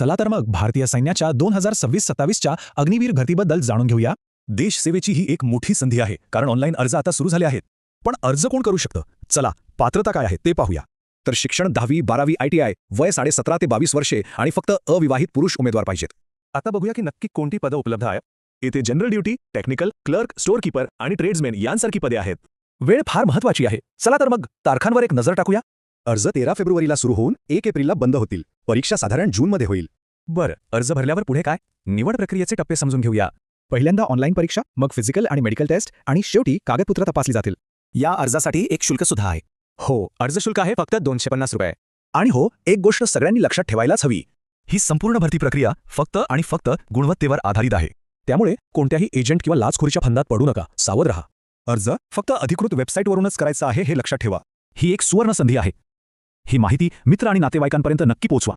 चला तर मग भारतीय सैन्याच्या 2026-27च्या अग्निवीर भरतीबद्दल जाणून घेऊया. देश सेवेची ही एक मोठी संधी आहे, कारण ऑनलाईन अर्ज आता सुरू झाले आहेत. पण अर्ज कोण करू शकतं? चला, पात्रता काय आहे ते पाहूया. तर शिक्षण 10वी 12वी ITI, वय 17.5 ते 22 वर्षे आणि फक्त अविवाहित पुरुष उमेदवार पाहिजेत. आता बघूया की नक्की कोणती पदं उपलब्ध आहेत. येथे general duty, technical, clerk, store keeper आणि ट्रेड्समॅन यांसारखी पदे आहेत. वेळ फार महत्वाची आहे. चला तर मग तारखांवर एक नजर टाकूया. अर्ज 13 फेब्रुवारीला सुरू होऊन 1 एप्रिलला बंद होतील. परीक्षा साधारण जूनमध्ये होईल. बरं, अर्ज भरल्यावर पुढे काय? निवड प्रक्रियेचे टप्पे समजून घेऊया. पहिल्यांदा ऑनलाईन परीक्षा, मग फिजिकल आणि मेडिकल टेस्ट आणि शेवटी कागदपत्र तपासली जातील. या अर्जासाठी एक शुल्क सुद्धा आहे. हो, अर्ज शुल्क आहे फक्त 250 रुपये. आणि हो, एक गोष्ट सगळ्यांनी लक्षात ठेवायलाच हवी. ही संपूर्ण भरती प्रक्रिया फक्त आणि फक्त गुणवत्तेवर आधारित आहे. त्यामुळे कोणत्याही एजंट किंवा लाचखोरीच्या फंदात पडू नका. सावध रहा. अर्ज फक्त अधिकृत वेबसाईटवरूनच करायचा आहे हे लक्षात ठेवा. ही एक सुवर्ण संधी आहे. ही माहिती मित्र आणि नातेवाईकांपर्यंत नक्की पोहोचवा.